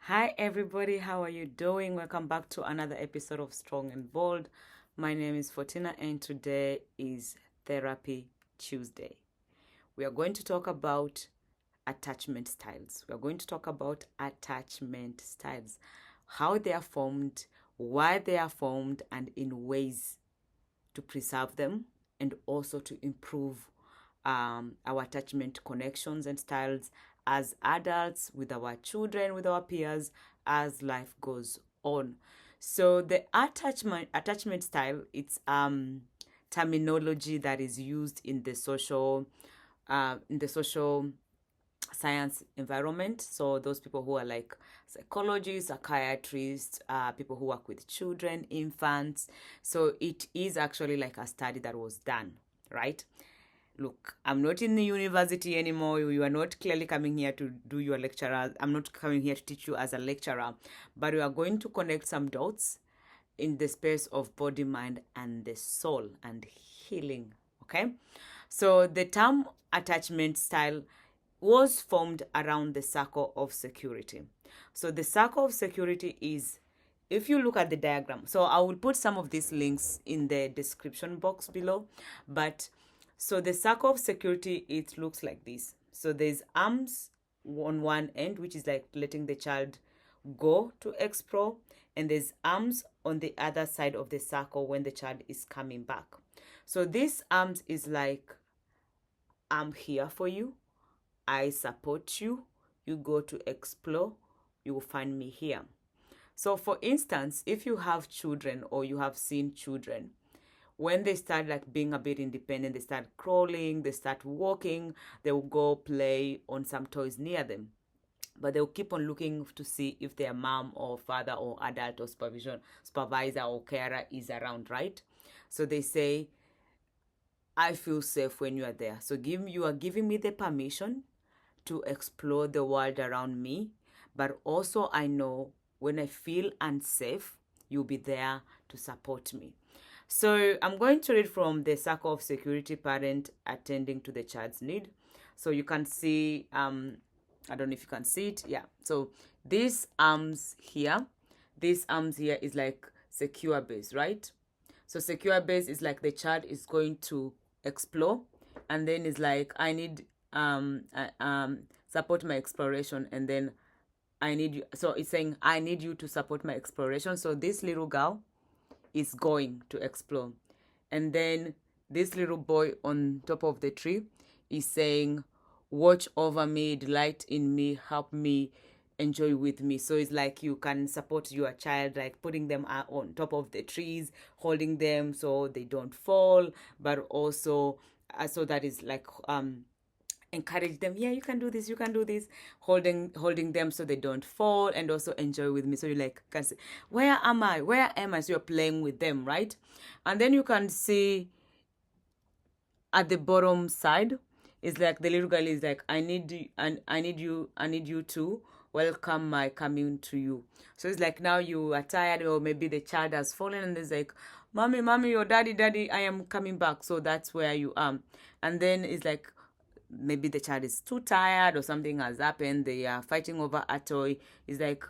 Hi, everybody. How are you doing? Welcome back to another episode of Strong and Bold. My name is Fortina, and today is Therapy Tuesday. We are going to talk about attachment styles. We are going to talk about attachment styles, how they are formed, why they are formed, and in ways to preserve them and also to improve our attachment connections and styles as adults, with our children, with our peers, as life goes on. So the attachment style, it's terminology that is used in the social science environment. So those people who are like psychologists, psychiatrists, people who work with children, infants. So it is actually like a study that was done, right? Look, I'm not in the university anymore. You are not clearly coming here to do your lecturer. I'm not coming here to teach you as a lecturer, but we are going to connect some dots in the space of body, mind, and the soul and healing. Okay. So the term attachment style was formed around the circle of security. So the circle of security is, if you look at the diagram, so I will put some of these links in the description box below, but so the circle of security, it looks like this. So there's arms on one end, which is like letting the child go to explore, and there's arms on the other side of the circle when the child is coming back. So this arms is like, I'm here for you, I support you, you go to explore, you will find me here. So for instance, if you have children or you have seen children, when they start like being a bit independent, they start crawling, they start walking, they will go play on some toys near them. But they'll keep on looking to see if their mom or father or adult or supervisor or carer is around, right? So they say, I feel safe when you are there. So you are giving me the permission to explore the world around me, but also I know when I feel unsafe, you'll be there to support me. So I'm going to read from the circle of security, parent attending to the child's need. So you can see, I don't know if you can see it. Yeah. So this arms here is like secure base, right? So secure base is like the child is going to explore, and then it's like I need support my exploration, and then I need you. So it's saying I need you to support my exploration. So this little girl is going to explore, and then this little boy on top of the tree is saying, watch over me, delight in me, help me, enjoy with me. So it's like you can support your child, like putting them on top of the trees, holding them so they don't fall, but also so that is like encourage them, yeah, you can do this, you can do this, holding them so they don't fall, and also enjoy with me. So you like can say, where am I, so you're playing with them, right? And then you can see at the bottom side is like the little girl is like, I need you, and I need you to welcome my coming to you. So it's like now you are tired, or maybe the child has fallen, and there's like, mommy, or daddy, I am coming back. So that's where you are. And then it's like, maybe the child is too tired or something has happened, they are fighting over a toy. It's like,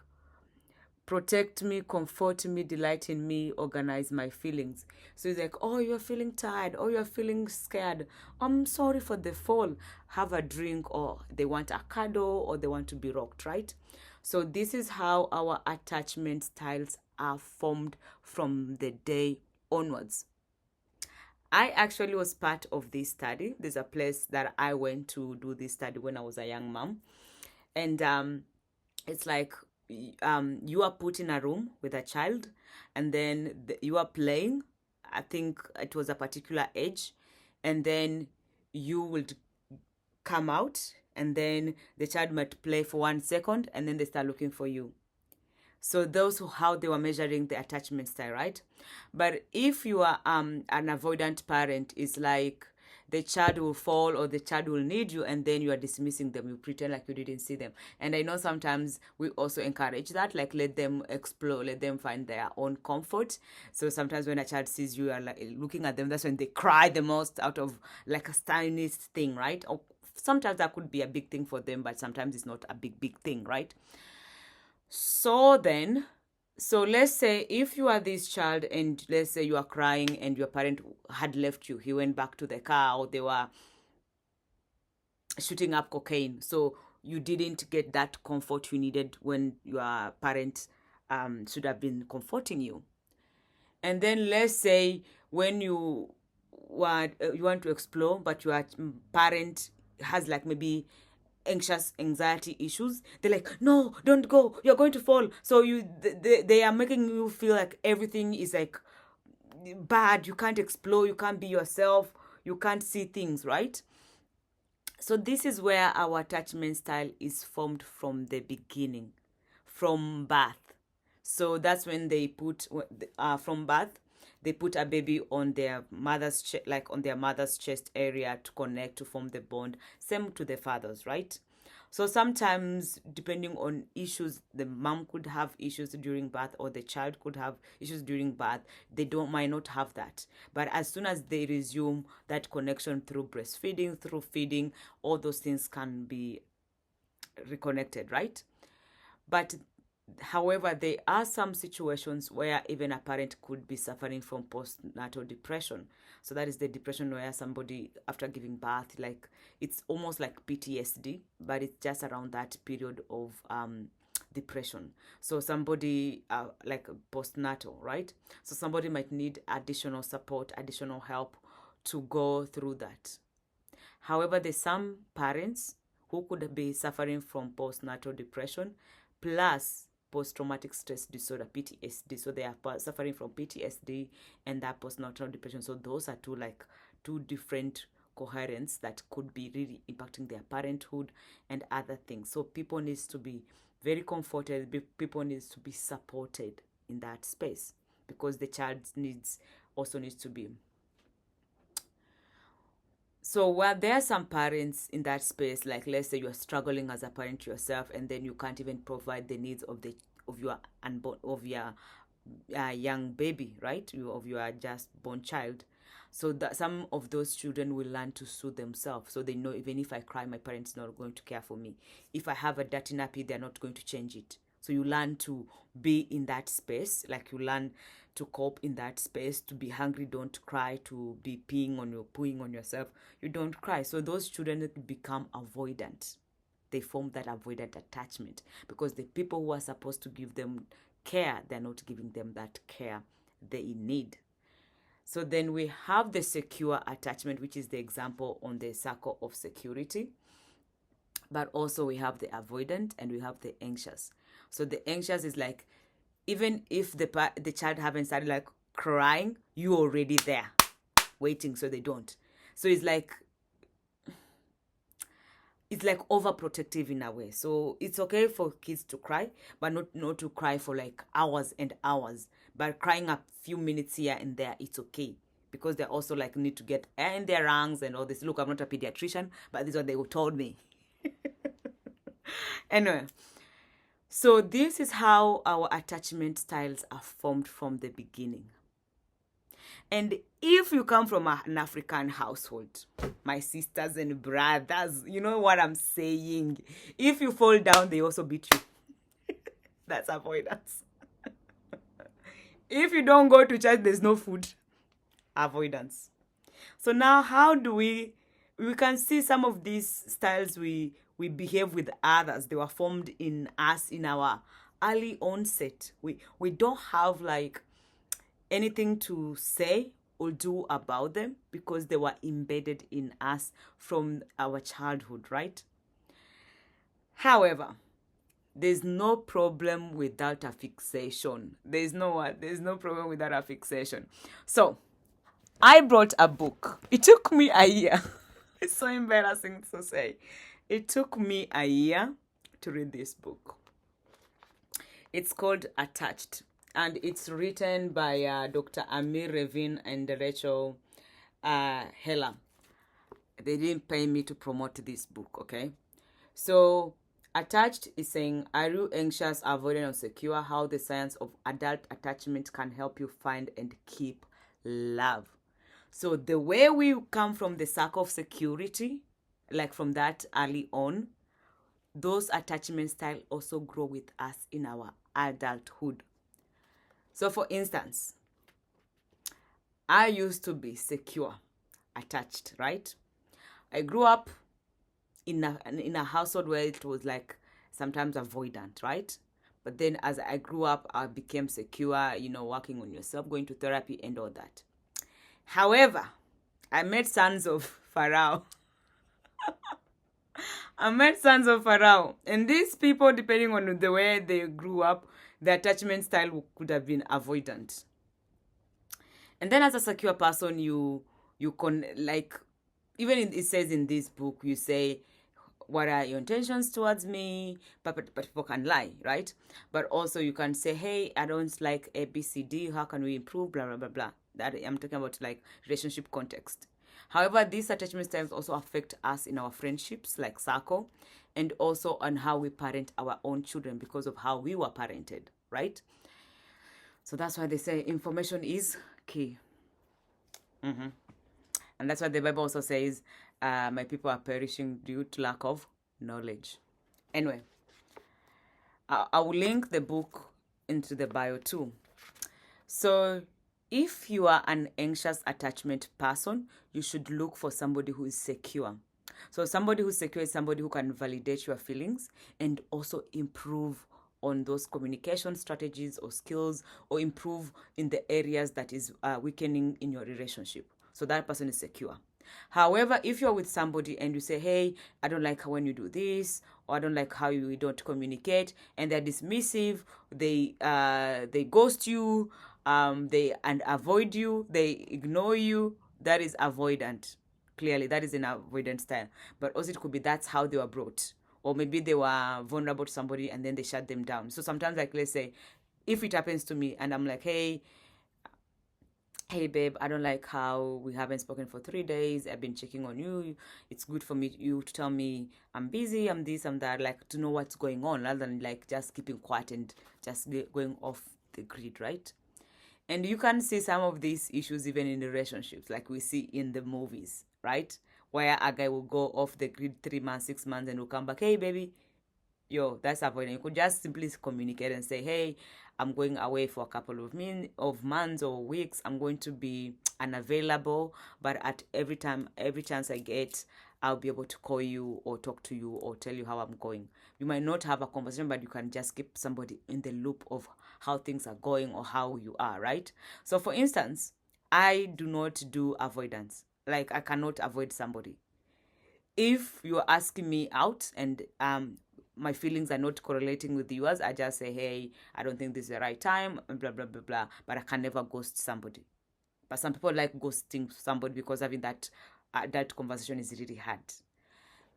protect me, comfort me, delight in me, organize my feelings. So it's like, oh, you're feeling tired, or you're feeling scared, I'm sorry for the fall, have a drink, or they want a cuddle, or they want to be rocked, right? So this is how our attachment styles are formed from the day onwards. I actually was part of this study. There's a place that I went to do this study when I was a young mom. And it's like, you are put in a room with a child, and then you are playing. I think it was a particular age. And then you would come out, and then the child might play for 1 second, and then they start looking for you. So those who how they were measuring the attachment style, right? But if you are an avoidant parent, it's like the child will fall or the child will need you, and then you are dismissing them. You pretend like you didn't see them. And I know sometimes we also encourage that, like let them explore, let them find their own comfort. So sometimes when a child sees you, are like looking at them, that's when they cry the most out of like a tiniest thing, right? Or sometimes that could be a big thing for them, but sometimes it's not a big thing, right? So then, so let's say if you are this child and let's say you are crying and your parent had left you, he went back to the car, or they were shooting up cocaine. So you didn't get that comfort you needed when your parent should have been comforting you. And then let's say when you want to explore, but your parent has like maybe anxiety issues. They're like, no, don't go, you're going to fall. So they are making you feel like everything is like bad. You can't explore, you can't be yourself, you can't see things, right? So this is where our attachment style is formed from the beginning, from birth. So that's when they put from birth, they put a baby on their mother's like on their mother's chest area to connect, to form the bond. Same to the fathers, right? So sometimes, depending on issues, the mom could have issues during birth, or the child could have issues during birth. They don't might not have that, but as soon as they resume that connection through breastfeeding, through feeding, all those things can be reconnected, right? But however, there are some situations where even a parent could be suffering from postnatal depression. So that is the depression where somebody, after giving birth, like it's almost like PTSD, but it's just around that period of depression. So somebody like postnatal, right? So somebody might need additional support, additional help to go through that. However, there's some parents who could be suffering from postnatal depression plus post-traumatic stress disorder, PTSD. So they are suffering from PTSD and that postnatal depression. So those are two different coherence that could be really impacting their parenthood and other things. So people needs to be very comforted. People needs to be supported in that space, because the child's needs also needs to be. So while there are some parents in that space, like let's say you are struggling as a parent yourself, and then you can't even provide the needs of your unborn of your young baby, right? Of your just born child. So that some of those children will learn to soothe themselves. So they know, even if I cry, my parents are not going to care for me. If I have a dirty nappy, they're not going to change it. So you learn to be in that space, like you learn to cope in that space. To be hungry, don't cry. To be pooing on yourself, you don't cry. So those children become avoidant. They form that avoidant attachment, because the people who are supposed to give them care, they're not giving them that care they need. So then we have the secure attachment, which is the example on the circle of security. But also we have the avoidant and we have the anxious. So the anxious is like, even if the child haven't started like crying, you already there waiting so they don't. So it's like overprotective in a way. So it's okay for kids to cry, but not to cry for like hours and hours. But crying a few minutes here and there, it's okay, because they also like need to get air in their lungs and all this. Look, I'm not a pediatrician, but this is what they told me. Anyway, so this is how our attachment styles are formed from the beginning. And if you come from an African household, my sisters and brothers, you know what I'm saying. If you fall down, they also beat you. That's avoidance. If you don't go to church, there's no food. Avoidance. So now how do we can see some of these styles we behave with others. They were formed in us in our early onset. We don't have like anything to say or do about them, because they were embedded in us from our childhood, right? However, there's no problem without a fixation. There's no problem without a fixation. So I brought a book. It took me a year. It's so embarrassing to say. It took me a year to read this book. It's called Attached, and it's written by Dr. Amir Revin and Rachel Heller. They didn't pay me to promote this book, okay? So Attached is saying, are you anxious, avoidant, or secure? How the science of adult attachment can help you find and keep love. So the way we come from the circle of security, like from that early on, those attachment styles also grow with us in our adulthood. So for instance, I used to be secure, attached, right? I grew up in a household where it was like sometimes avoidant, right? But then as I grew up, I became secure, working on yourself, going to therapy and all that. However, I met sons of Pharaoh. I met sons of Pharaoh. And these people, depending on the way they grew up, the attachment style could have been avoidant. And then as a secure person, you can, like, even it says in this book, you say, what are your intentions towards me? But people can lie, right? But also you can say, hey, I don't like ABCD. How can we improve? Blah, blah, blah, blah. That I'm talking about, like, relationship context. However, these attachment styles also affect us in our friendships, like circle, and also on how we parent our own children because of how we were parented, right? So that's why they say information is key. And that's why the Bible also says, my people are perishing due to lack of knowledge. Anyway, I will link the book into the bio too. So if you are an anxious attachment person, you should look for somebody who is secure. So somebody who's secure is somebody who can validate your feelings and also improve on those communication strategies or skills, or improve in the areas that is weakening in your relationship. So that person is secure. However, if you're with somebody and you say, hey, I don't like when you do this, or I don't like how you don't communicate, and they're dismissive, they ghost you, they avoid you, they ignore you, that is avoidant. Clearly, that is an avoidant style. But also it could be that's how they were brought. Or maybe they were vulnerable to somebody and then they shut them down. So sometimes, like, let's say, if it happens to me and I'm like, hey, babe, I don't like how we haven't spoken for 3 days. I've been checking on you. It's good for you to tell me I'm busy, I'm this, I'm that, like, to know what's going on, rather than like just keeping quiet and just going off the grid, right? And you can see some of these issues even in relationships, like we see in the movies, right? Where a guy will go off the grid 3 months, 6 months, and will come back, hey, baby, yo, that's avoiding. You could just simply communicate and say, hey, I'm going away for a couple of months or weeks. I'm going to be unavailable, but at every chance I get, I'll be able to call you or talk to you or tell you how I'm going. You might not have a conversation, but you can just keep somebody in the loop of how things are going or how you are, right? So for instance, I do not do avoidance. Like, I cannot avoid somebody. If you're asking me out and my feelings are not correlating with yours, I just say, hey, I don't think this is the right time, blah, blah, blah, blah. But I can never ghost somebody. But some people like ghosting somebody because having that conversation is really hard.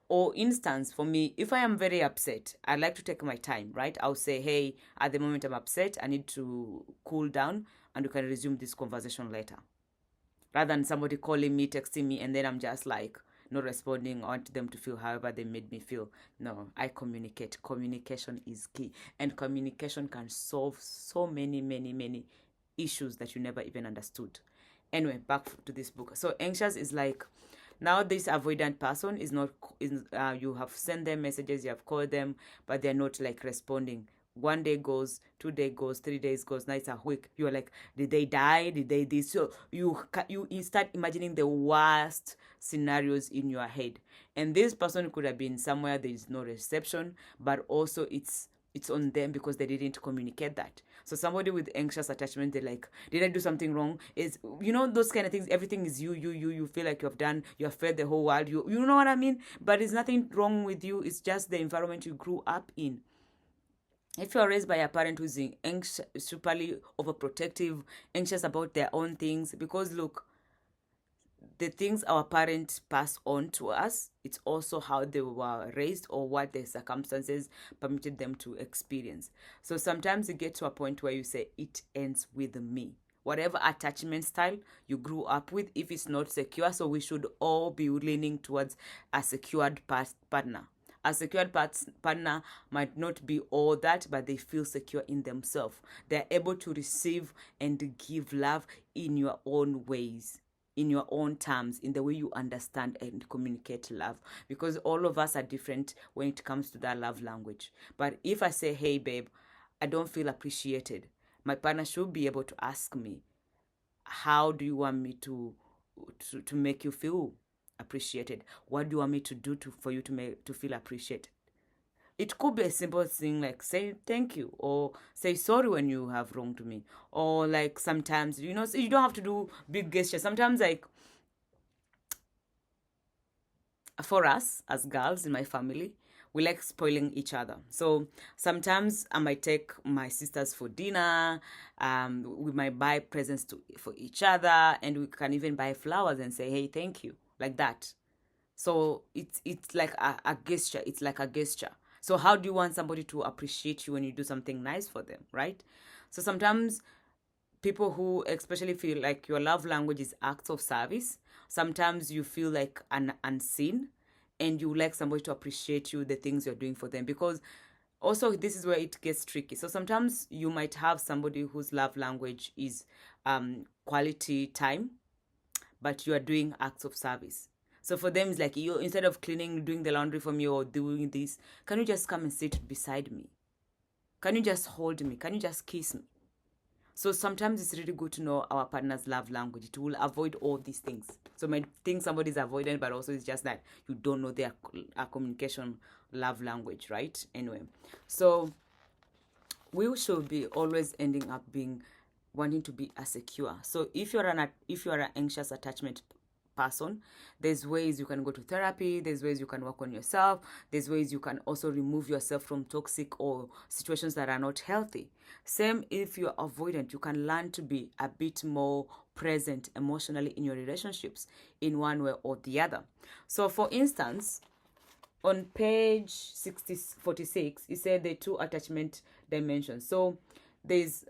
Or instance, for me, if I am very upset, I like to take my time, right? I'll say, hey, at the moment I'm upset, I need to cool down, and we can resume this conversation later. Rather than somebody calling me, texting me, and then I'm just like not responding. I want them to feel however they made me feel. No, I communicate. Communication is key. And communication can solve so many, many, many issues that you never even understood. Anyway, back to this book. So anxious is like, now this avoidant person is not, you have sent them messages, you have called them, but they're not like responding. 1 day goes, 2 day goes, 3 days goes, now it's a week. You're like, did they die? Did they this? So you start imagining the worst scenarios in your head. And this person could have been somewhere there is no reception, but also it's on them because they didn't communicate that. So somebody with anxious attachment, they're like, did I do something wrong? Is, those kind of things. Everything is you feel like you have fed the whole world. You know what I mean? But it's nothing wrong with you. It's just the environment you grew up in. If you're raised by a parent who's anxious, superly overprotective, anxious about their own things, because look, the things our parents pass on to us, it's also how they were raised or what the circumstances permitted them to experience. So sometimes you get to a point where you say, it ends with me. Whatever attachment style you grew up with, if it's not secure, so we should all be leaning towards a secured partner. A secured partner might not be all that, but they feel secure in themselves. They're able to receive and give love in your own ways. in your own terms, in the way you understand and communicate love, because all of us are different when it comes to that love language. But if I say, hey babe, I don't feel appreciated, my partner should be able to ask me, how do you want me to make you feel appreciated? What do you want me to do for you to feel appreciated? It could be a simple thing like say thank you, or say sorry when you have wronged me, or like sometimes, you know, so you don't have to do big gestures. Sometimes, like for us as girls in my family, we like spoiling each other. So sometimes I might take my sisters for dinner. We might buy presents for each other, and we can even buy flowers and say, "Hey, thank you," like that. So it's like a gesture. It's like a gesture. So how do you want somebody to appreciate you when you do something nice for them, right? So sometimes people who especially feel like your love language is acts of service, sometimes you feel like unseen, and you like somebody to appreciate you, the things you're doing for them. Because also this is where it gets tricky. So sometimes you might have somebody whose love language is quality time, but you are doing acts of service. So for them, it's like, you, instead of cleaning, doing the laundry for me, or doing this, can you just come and sit beside me? Can you just hold me? Can you just kiss me? So sometimes it's really good to know our partner's love language. It will avoid all these things. So might think somebody's avoidant, but also it's just that you don't know their communication love language, right? Anyway, so we should be always ending up being wanting to be a secure. So if you're an anxious attachment person, there's ways you can go to therapy, there's ways you can work on yourself, there's ways you can also remove yourself from toxic or situations that are not healthy. Same if you're avoidant, you can learn to be a bit more present emotionally in your relationships in one way or the other. So for instance, on page 46, it said the two attachment dimensions. So there's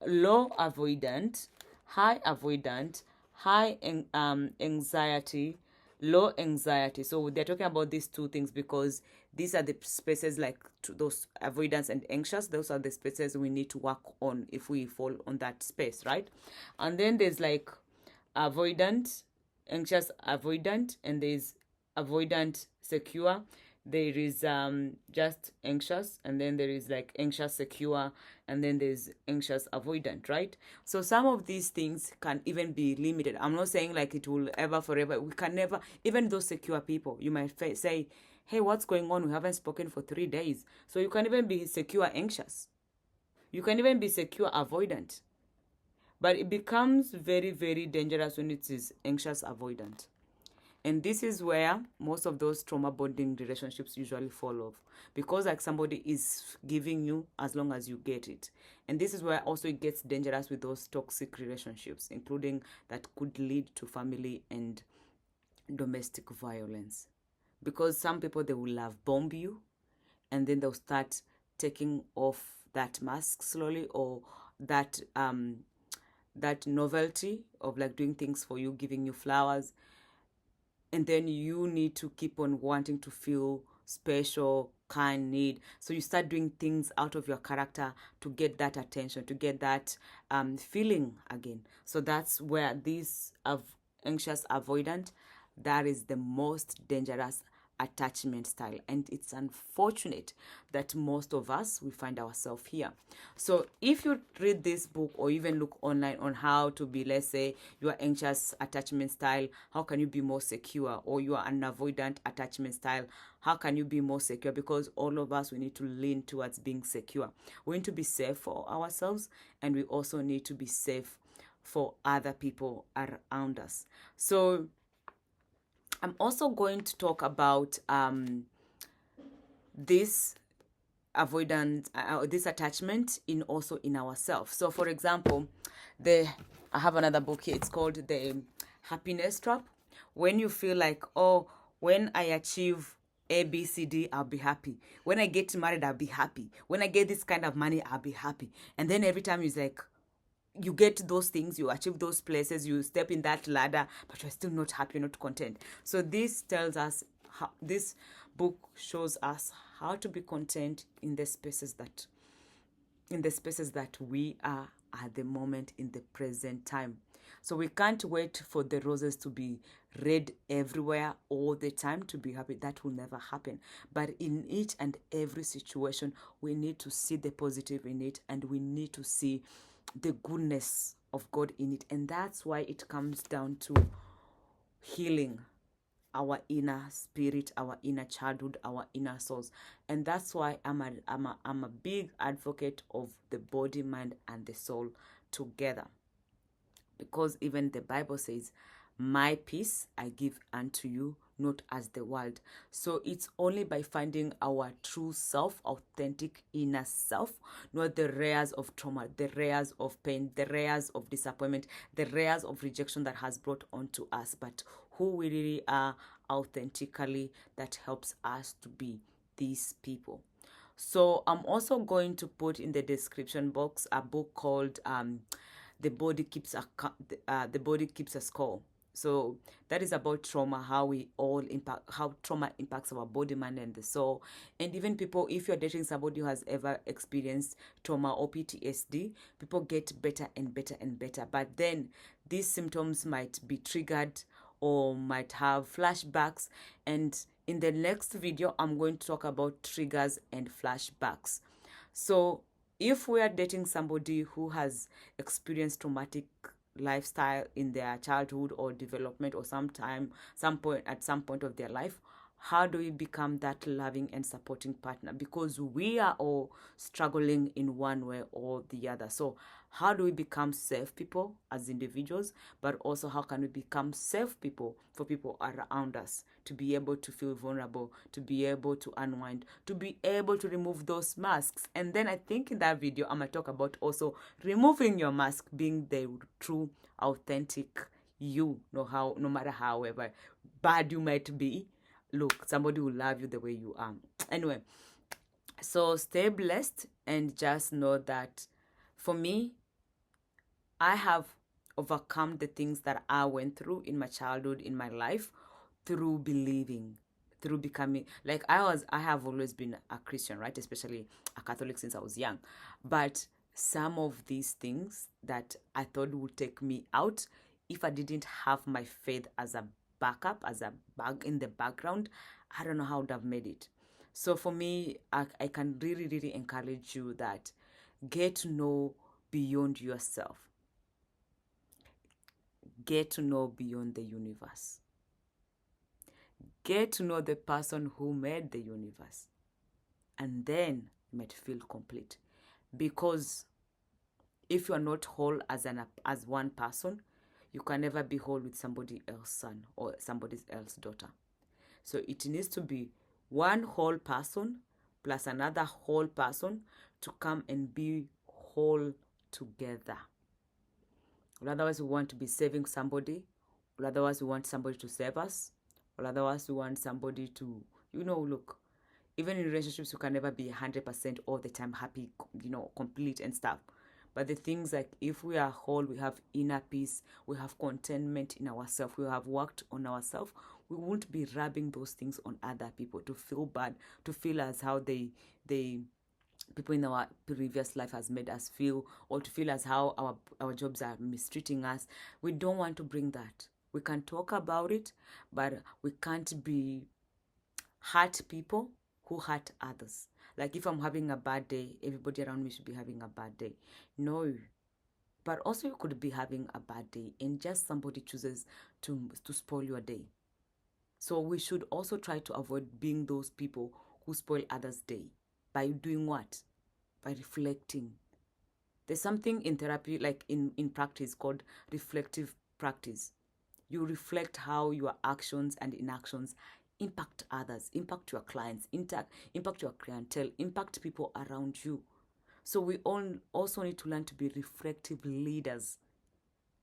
low avoidant, high avoidant, high anxiety, low anxiety. So they're talking about these two things because these are the spaces, like those avoidance and anxious. Those are the spaces we need to work on if we fall on that space, right? And then there's like avoidant, anxious avoidant, and there's avoidant secure. There is just anxious, and then there is like anxious secure, and then there's anxious avoidant, right? So some of these things can even be limited. I'm not saying like it will ever forever. We can never, even those secure people, you might say, hey, what's going on? We haven't spoken for 3 days. So you can even be secure anxious. You can even be secure avoidant. But it becomes very, very dangerous when it is anxious avoidant. And this is where most of those trauma bonding relationships usually fall off, because like somebody is giving you as long as you get it. And this is where also it gets dangerous with those toxic relationships, including that could lead to family and domestic violence. Because some people, they will love bomb you, and then they'll start taking off that mask slowly, or that that novelty of like doing things for you, giving you flowers, and then you need to keep on wanting to feel special, kind, need. So you start doing things out of your character to get that attention, to get that feeling again. So that's where this anxious avoidant, that is the most dangerous attachment style, and it's unfortunate that most of us, we find ourselves here. So if you read this book or even look online on how to be, let's say, your anxious attachment style, how can you be more secure, or you are an avoidant attachment style, how can you be more secure? Because all of us, we need to lean towards being secure. We need to be safe for ourselves, and we also need to be safe for other people around us. So I'm also going to talk about this avoidance, this attachment in also in ourselves. So for example, I have another book here. It's called The Happiness Trap. When you feel like, oh, when I achieve A, B, C, D, I'll be happy. When I get married, I'll be happy. When I get this kind of money, I'll be happy. And then every time it's like, you get those things, you achieve those places, you step in that ladder, but you're still not happy, not content. So this tells us how, this book shows us how to be content in the spaces that we are at the moment, in the present time. So we can't wait for the roses to be red everywhere all the time to be happy. That will never happen. But in each and every situation, we need to see the positive in it, and we need to see the goodness of God in it. And that's why it comes down to healing our inner spirit, our inner childhood, our inner souls. And that's why I'm a big advocate of the body, mind, and the soul together. Because even the Bible says, my peace I give unto you, not as the world. So it's only by finding our true self, authentic inner self, not the layers of trauma, the layers of pain, the layers of disappointment, the layers of rejection that has brought onto us, but who we really are authentically, that helps us to be these people. So I'm also going to put in the description box a book called the body keeps the body keeps a score. So that is about trauma, how we all impact, how trauma impacts our body, mind, and the soul. And even people, if you're dating somebody who has ever experienced trauma or PTSD, people get better and better and better. But then these symptoms might be triggered or might have flashbacks. And in the next video, I'm going to talk about triggers and flashbacks. So if we are dating somebody who has experienced traumatic lifestyle in their childhood or development or some point at some point of their life, how do we become that loving and supporting partner? Because we are all struggling in one way or the other. So how do we become safe people as individuals, but also how can we become safe people for people around us, to be able to feel vulnerable, to be able to unwind, to be able to remove those masks? And then I think in that video I'm gonna talk about also removing your mask, being the true authentic you. No matter however bad you might be, look, somebody will love you the way you are. Anyway, so stay blessed, and just know that for me, I have overcome the things that I went through in my childhood, in my life, through believing, through becoming, like I have always been a Christian, right? Especially a Catholic since I was young. But some of these things that I thought would take me out, if I didn't have my faith as a backup, as a bag in the background, I don't know how I would have made it. So for me, I can really, really encourage you that get to know beyond yourself. Get to know beyond the universe. Get to know the person who made the universe. And then you might feel complete. Because if you are not whole as one person, you can never be whole with somebody else's son or somebody else's daughter. So it needs to be one whole person plus another whole person to come and be whole together. Or otherwise, we want to be saving somebody. Or otherwise, we want somebody to save us. Or otherwise, we want somebody to, look, even in relationships, you can never be 100% all the time happy, complete and stuff. But the things like, if we are whole, we have inner peace, we have contentment in ourselves, we have worked on ourselves, we won't be rubbing those things on other people to feel bad, to feel as how they people in our previous life has made us feel, or to feel as how our jobs are mistreating us. We don't want to bring that. We can talk about it, but we can't be hurt people who hurt others. Like if I'm having a bad day, everybody around me should be having a bad day. No. But also you could be having a bad day and just somebody chooses to spoil your day. So we should also try to avoid being those people who spoil others' day. By doing what? By reflecting. There's something in therapy, like in practice, called reflective practice. You reflect how your actions and inactions impact others, impact your clients, impact your clientele, impact people around you. So we all also need to learn to be reflective leaders.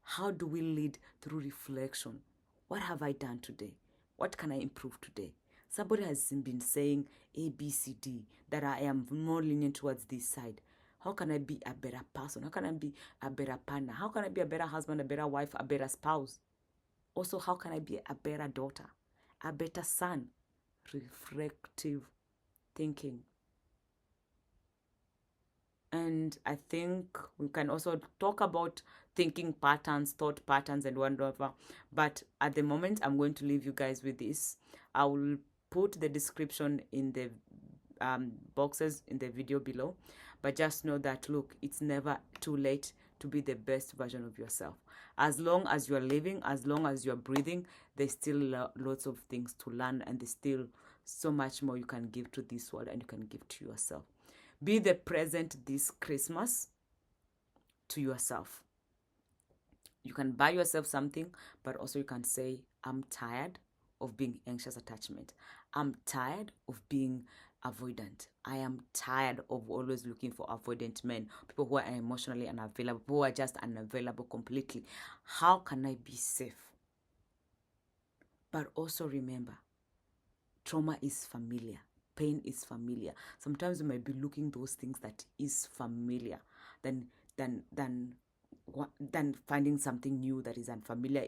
How do we lead? Through reflection. What have I done today? What can I improve today? Somebody has been saying A, B, C, D, that I am more lenient towards this side. How can I be a better person? How can I be a better partner? How can I be a better husband, a better wife, a better spouse? Also, how can I be a better daughter, a better son? Reflective thinking. And I think we can also talk about thinking patterns, thought patterns, and whatever. But at the moment, I'm going to leave you guys with this. I will put the description in the boxes in the video below. But just know that, look, it's never too late to be the best version of yourself. As long as you're living, as long as you're breathing, there's still lots of things to learn, and there's still so much more you can give to this world and you can give to yourself. Be the present this Christmas to yourself. You can buy yourself something, but also you can say, I'm tired of being anxious attachment. I'm tired of being avoidant. I am tired of always looking for avoidant men, people who are emotionally unavailable, who are just unavailable completely. How can I be safe? But also remember, trauma is familiar. Pain is familiar. Sometimes you might be looking those things that is familiar than finding something new that is unfamiliar.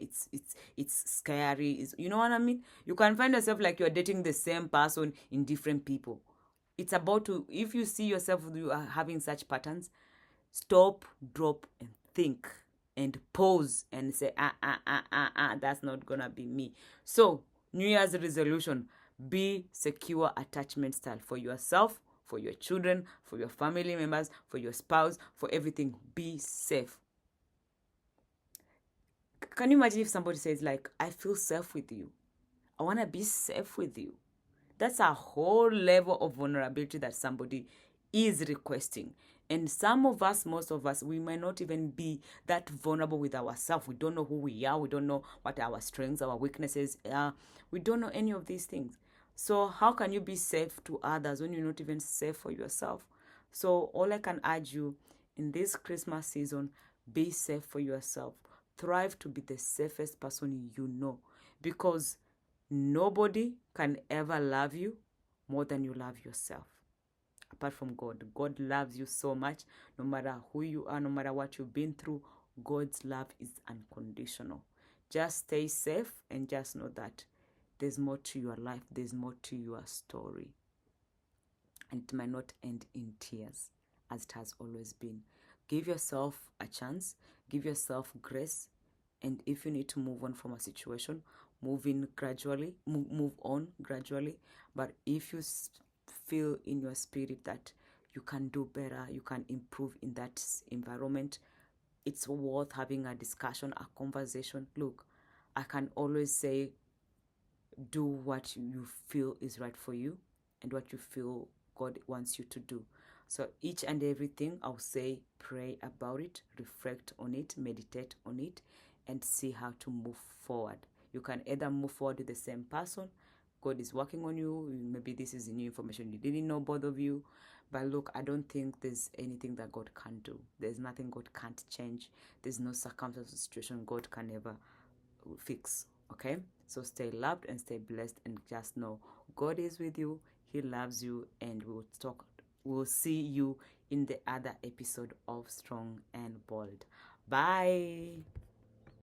It's scary. You know what I mean? You can find yourself like you're dating the same person in different people. It's about to, if you see yourself you are having such patterns, stop, drop, and think, and pause and say, that's not gonna be me. So New Year's resolution: be secure attachment style for yourself, for your children, for your family members, for your spouse, for everything. Be safe. Can you imagine if somebody says, like, I feel safe with you, I want to be safe with you? That's a whole level of vulnerability that somebody is requesting. And some of us, most of us, we might not even be that vulnerable with ourselves. We don't know who we are. We don't know what our strengths, our weaknesses are. We don't know any of these things. So how can you be safe to others when you're not even safe for yourself? So all I can urge you in this Christmas season, be safe for yourself. Thrive to be the safest person you know, because nobody can ever love you more than you love yourself. Apart from God. God loves you so much. No matter who you are, no matter what you've been through, God's love is unconditional. Just stay safe and just know that there's more to your life. There's more to your story. And it might not end in tears as it has always been. Give yourself a chance. Give yourself grace. And if you need to move on from a situation, move on gradually. But if you feel in your spirit that you can do better, you can improve in that environment, it's worth having a discussion, a conversation. Look, I can always say, do what you feel is right for you and what you feel God wants you to do. So each and everything, I'll say, pray about it, reflect on it, meditate on it, and see how to move forward. You can either move forward with the same person. God is working on you. Maybe this is new information you didn't know, both of you. But look, I don't think there's anything that God can't do. There's nothing God can't change. There's no circumstance or situation God can never fix. Okay? So stay loved and stay blessed, and just know God is with you. He loves you, and we'll see you in the other episode of Strong and Bold. Bye.